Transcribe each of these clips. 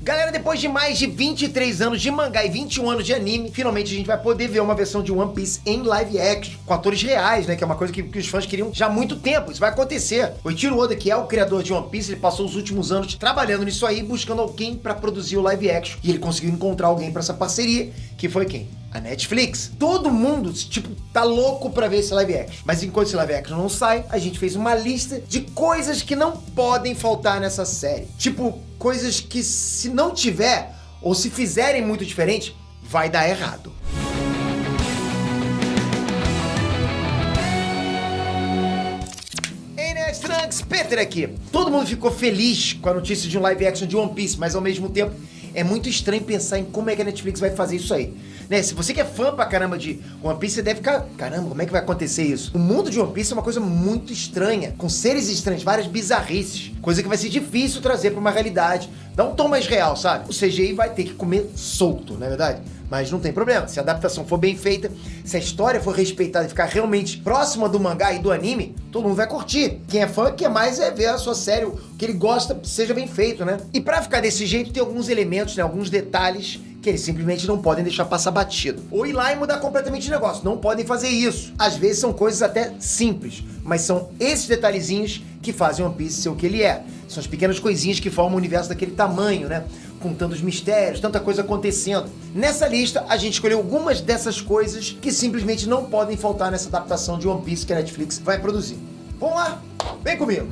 Galera, depois de mais de 23 anos de mangá e 21 anos de anime, finalmente a gente vai poder ver uma versão de One Piece em live action, com atores reais, né? Que é uma coisa que os fãs queriam já há muito tempo. Isso vai acontecer. O Eiichiro Oda, que é o criador de One Piece, ele passou os últimos anos trabalhando nisso aí, buscando alguém pra produzir o live action. E ele conseguiu encontrar alguém pra essa parceria, que foi quem? A Netflix. Todo mundo, tipo, tá louco pra ver esse live action. Mas enquanto esse live action não sai, a gente fez uma lista de coisas que não podem faltar nessa série. Tipo, coisas que se não tiver, ou se fizerem muito diferente, vai dar errado. Ei, Nerd Trunks, Peter aqui. Todo mundo ficou feliz com a notícia de um live action de One Piece, mas ao mesmo tempo é muito estranho pensar em como é que a Netflix vai fazer isso aí. Né? Se você que é fã pra caramba de One Piece, você deve ficar... Caramba, como é que vai acontecer isso? O mundo de One Piece é uma coisa muito estranha, com seres estranhos, várias bizarrices. Coisa que vai ser difícil trazer pra uma realidade. Dá um tom mais real, sabe? O CGI vai ter que comer solto, não é verdade? Mas não tem problema, se a adaptação for bem feita, se a história for respeitada e ficar realmente próxima do mangá e do anime, todo mundo vai curtir. Quem é fã quer mais é ver a sua série, o que ele gosta seja bem feito, né? E pra ficar desse jeito, tem alguns elementos, né, alguns detalhes que eles simplesmente não podem deixar passar batido. Ou ir lá e mudar completamente o negócio, não podem fazer isso. Às vezes são coisas até simples, mas são esses detalhezinhos que fazem One Piece ser o que ele é. São as pequenas coisinhas que formam o universo daquele tamanho, né? Com tantos mistérios, tanta coisa acontecendo. Nessa lista, a gente escolheu algumas dessas coisas que simplesmente não podem faltar nessa adaptação de One Piece que a Netflix vai produzir. Vamos lá? Vem comigo!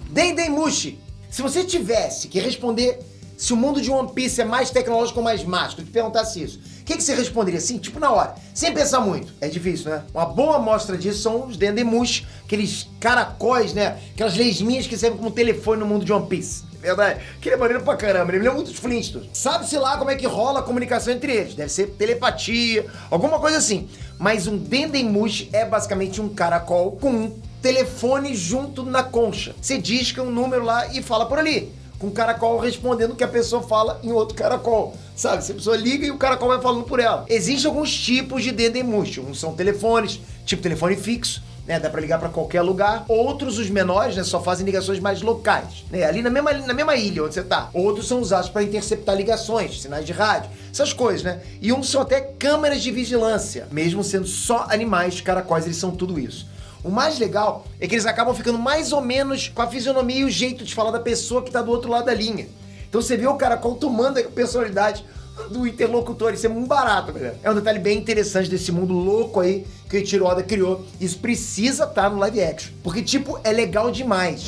Dendemushi, se você tivesse que responder se o mundo de One Piece é mais tecnológico ou mais mágico, eu te perguntasse isso, o que você responderia assim, tipo na hora, sem pensar muito? É difícil, né? Uma boa amostra disso são os Dendemushi, aqueles caracóis, né? Aquelas lesminhas que servem como telefone no mundo de One Piece. Verdade? Aquele é maneiro pra caramba, ele lembra muito dos Flintstones. Sabe-se lá como é que rola a comunicação entre eles. Deve ser telepatia, alguma coisa assim. Mas um Dendemushi é basicamente um caracol com um telefone junto na concha. Você disca um número lá e fala por ali, com o caracol respondendo o que a pessoa fala em outro caracol. Sabe? Se a pessoa liga e o caracol vai falando por ela. Existem alguns tipos de Dendemushi. Uns são telefones, tipo telefone fixo, né, dá pra ligar pra qualquer lugar. Outros, os menores, né, só fazem ligações mais locais, né, ali na mesma ilha onde você tá. Outros são usados pra interceptar ligações, sinais de rádio, essas coisas, né. E uns são até câmeras de vigilância, mesmo sendo só animais, caracóis, eles são tudo isso. O mais legal é que eles acabam ficando mais ou menos com a fisionomia e o jeito de falar da pessoa que tá do outro lado da linha. Então você vê o caracol tomando a personalidade do interlocutor, isso é muito barato, galera. É um detalhe bem interessante desse mundo louco aí que o Eiichiro Oda criou. Isso precisa estar no live action, porque, tipo, é legal demais.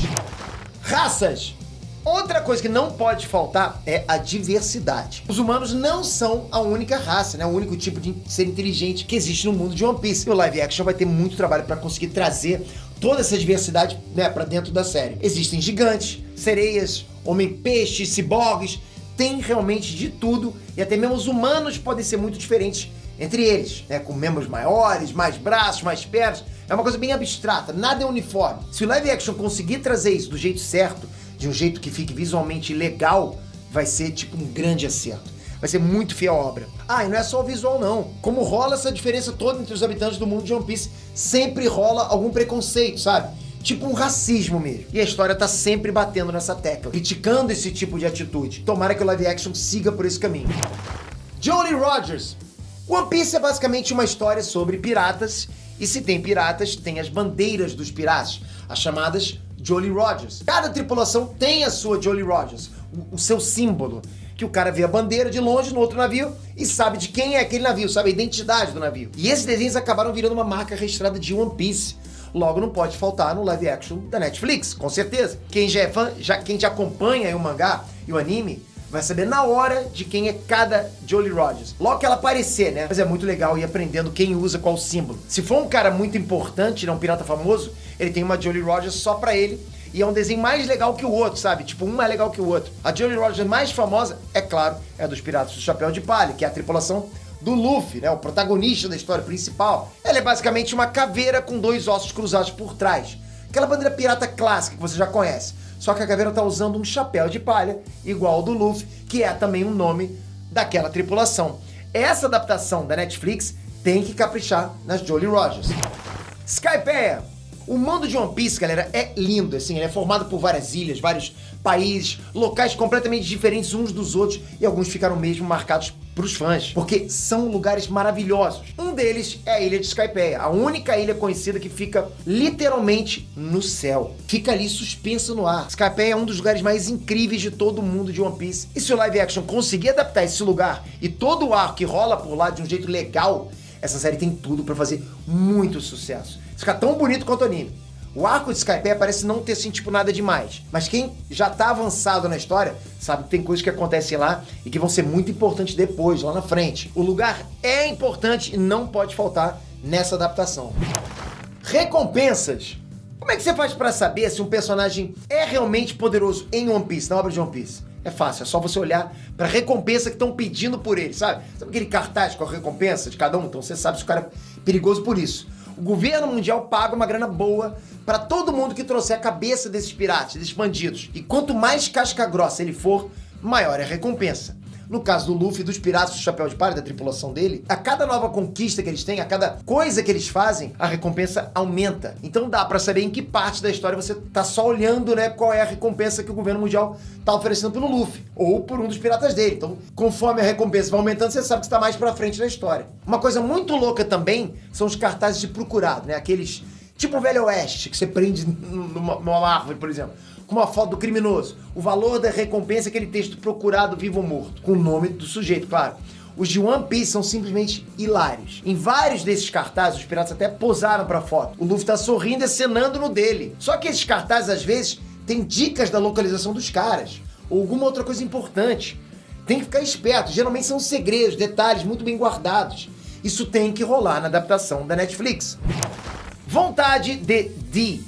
Raças! Outra coisa que não pode faltar é a diversidade. Os humanos não são a única raça, né? O único tipo de ser inteligente que existe no mundo de One Piece. E o live action vai ter muito trabalho para conseguir trazer toda essa diversidade, né, para dentro da série. Existem gigantes, sereias, homem-peixes, ciborgues, tem realmente de tudo, e até mesmo os humanos podem ser muito diferentes entre eles, né? Com membros maiores, mais braços, mais pernas. É uma coisa bem abstrata, nada é uniforme. Se o live action conseguir trazer isso do jeito certo, de um jeito que fique visualmente legal, vai ser tipo um grande acerto. Vai ser muito fiel à obra. Ah, e não é só o visual não. Como rola essa diferença toda entre os habitantes do mundo de One Piece, sempre rola algum preconceito, sabe? Tipo um racismo mesmo. E a história tá sempre batendo nessa tecla, criticando esse tipo de atitude. Tomara que o live action siga por esse caminho. Jolly Rogers. One Piece é basicamente uma história sobre piratas, e se tem piratas, tem as bandeiras dos piratas, as chamadas Jolly Rogers. Cada tripulação tem a sua Jolly Rogers, o seu símbolo, que o cara vê a bandeira de longe no outro navio e sabe de quem é aquele navio, sabe a identidade do navio. E esses desenhos acabaram virando uma marca registrada de One Piece. Logo, não pode faltar no live action da Netflix, com certeza. Quem já é fã, quem já acompanha o mangá e o anime, vai saber na hora de quem é cada Jolly Rogers. Logo que ela aparecer, né? Mas é muito legal ir aprendendo quem usa qual símbolo. Se for um cara muito importante, né, um pirata famoso, ele tem uma Jolly Rogers só pra ele. E é um desenho mais legal que o outro, sabe? Tipo, um mais legal que o outro. A Jolly Rogers mais famosa, é claro, é a dos Piratas do Chapéu de Palha, que é a tripulação do Luffy, né? O protagonista da história principal. Ela é basicamente uma caveira com dois ossos cruzados por trás. Aquela bandeira pirata clássica que você já conhece. Só que a caveira tá usando um chapéu de palha, igual ao do Luffy, que é também o nome daquela tripulação. Essa adaptação da Netflix tem que caprichar nas Jolly Rogers. Skypiea. O mundo de One Piece, galera, é lindo, assim, ele é formado por várias ilhas, vários países, locais completamente diferentes uns dos outros, e alguns ficaram mesmo marcados pros fãs, porque são lugares maravilhosos. Um deles é a ilha de Skypiea, a única ilha conhecida que fica literalmente no céu. Fica ali suspensa no ar. Skypiea é um dos lugares mais incríveis de todo o mundo de One Piece. E se o live action conseguir adaptar esse lugar e todo o ar que rola por lá de um jeito legal, essa série tem tudo pra fazer muito sucesso. Fica tão bonito quanto o anime. O arco de Skypiea parece não ter, assim, tipo, nada demais. Mas quem já tá avançado na história sabe que tem coisas que acontecem lá e que vão ser muito importantes depois, lá na frente. O lugar é importante e não pode faltar nessa adaptação. Recompensas. Como é que você faz pra saber se um personagem é realmente poderoso em One Piece, na obra de One Piece? É fácil, é só você olhar pra recompensa que estão pedindo por ele, sabe? Sabe aquele cartaz com a recompensa de cada um? Então você sabe se o cara é perigoso por isso. O governo mundial paga uma grana boa pra todo mundo que trouxer a cabeça desses piratas, desses bandidos. E quanto mais casca grossa ele for, maior é a recompensa. No caso do Luffy e dos piratas do Chapéu de Palha, da tripulação dele, a cada nova conquista que eles têm, a cada coisa que eles fazem, a recompensa aumenta. Então dá pra saber em que parte da história você tá só olhando, né, qual é a recompensa que o governo mundial tá oferecendo pelo Luffy, ou por um dos piratas dele. Então, conforme a recompensa vai aumentando, você sabe que está mais pra frente na história. Uma coisa muito louca também são os cartazes de procurado, né, aqueles tipo o Velho Oeste, que você prende numa árvore, por exemplo, com uma foto do criminoso. O valor da recompensa é aquele texto procurado vivo ou morto, com o nome do sujeito, claro. Os de One Piece são simplesmente hilários. Em vários desses cartazes, os piratas até posaram pra foto. O Luffy tá sorrindo e acenando no dele. Só que esses cartazes, às vezes, têm dicas da localização dos caras, ou alguma outra coisa importante. Tem que ficar esperto. Geralmente são segredos, detalhes muito bem guardados. Isso tem que rolar na adaptação da Netflix. Vontade de D.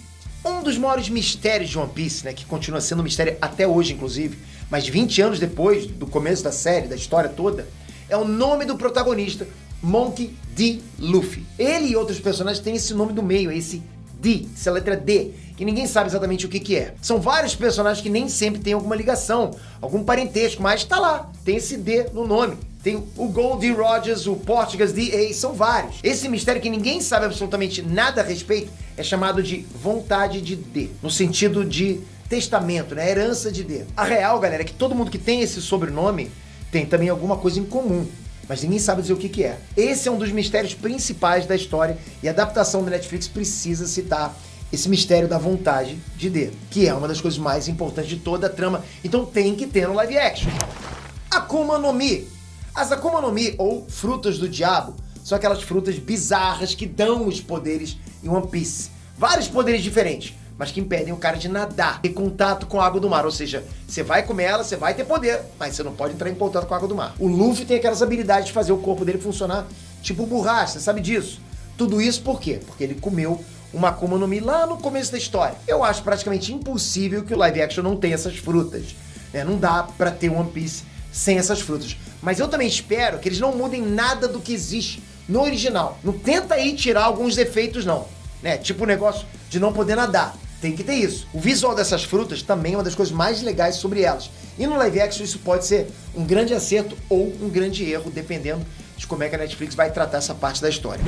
Um dos maiores mistérios de One Piece, né, que continua sendo um mistério até hoje, inclusive, mas 20 anos depois do começo da série, da história toda, é o nome do protagonista, Monkey D. Luffy. Ele e outros personagens têm esse nome do meio, esse D, essa letra D, que ninguém sabe exatamente o que é. São vários personagens que nem sempre têm alguma ligação, algum parentesco, mas tá lá, tem esse D no nome. Tem o Goldie Rogers, o Portugas D.A., são vários. Esse mistério que ninguém sabe absolutamente nada a respeito é chamado de vontade de D, no sentido de testamento, né? Herança de D. A real, galera, é que todo mundo que tem esse sobrenome tem também alguma coisa em comum, mas ninguém sabe dizer o que é. Esse é um dos mistérios principais da história e a adaptação da Netflix precisa citar esse mistério da vontade de D, que é uma das coisas mais importantes de toda a trama, então tem que ter no live action. Akuma no Mi. As Akuma no Mi, ou frutas do diabo, são aquelas frutas bizarras que dão os poderes em One Piece. Vários poderes diferentes, mas que impedem o cara de nadar, ter contato com a água do mar. Ou seja, você vai comer ela, você vai ter poder, mas você não pode entrar em contato com a água do mar. O Luffy tem aquelas habilidades de fazer o corpo dele funcionar tipo borracha, você sabe disso. Tudo isso por quê? Porque ele comeu uma Akuma no Mi lá no começo da história. Eu acho praticamente impossível que o live action não tenha essas frutas, né? Não dá pra ter One Piece sem essas frutas. Mas eu também espero que eles não mudem nada do que existe no original. Não tenta aí tirar alguns defeitos não, né? Tipo o negócio de não poder nadar. Tem que ter isso. O visual dessas frutas também é uma das coisas mais legais sobre elas. E no live action isso pode ser um grande acerto ou um grande erro, dependendo de como é que a Netflix vai tratar essa parte da história.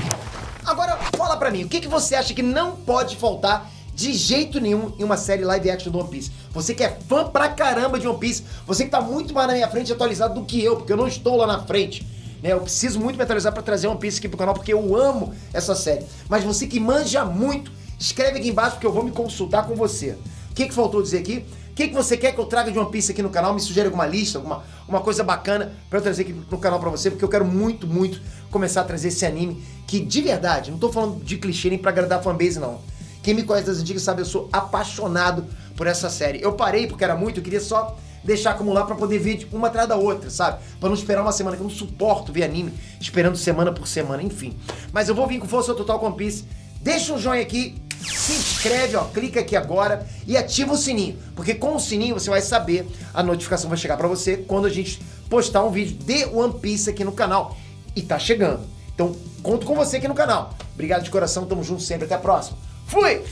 Agora, fala pra mim, o que você acha que não pode faltar de jeito nenhum em uma série live action do One Piece? Você que é fã pra caramba de One Piece, você que tá muito mais na minha frente atualizado do que eu, porque eu não estou lá na frente, né? Eu preciso muito me atualizar pra trazer One Piece aqui pro canal, porque eu amo essa série. Mas você que manja muito, escreve aqui embaixo porque eu vou me consultar com você. O que faltou dizer aqui? O que você quer que eu traga de One Piece aqui no canal? Me sugere alguma lista, uma coisa bacana pra eu trazer aqui no canal pra você, porque eu quero muito, muito começar a trazer esse anime que, de verdade, não tô falando de clichê nem pra agradar a fanbase, não. Quem me conhece das antigas sabe, eu sou apaixonado por essa série. Eu parei porque era muito, eu queria só deixar acumular pra poder ver uma atrás da outra, sabe? Pra não esperar uma semana, que eu não suporto ver anime esperando semana por semana, enfim. Mas eu vou vir com força total com One Piece. Deixa um joinha aqui, se inscreve, ó, clica aqui agora e ativa o sininho, porque com o sininho você vai saber, a notificação vai chegar pra você quando a gente postar um vídeo de One Piece aqui no canal. E tá chegando. Então, conto com você aqui no canal. Obrigado de coração, tamo junto sempre, até a próxima. Fui!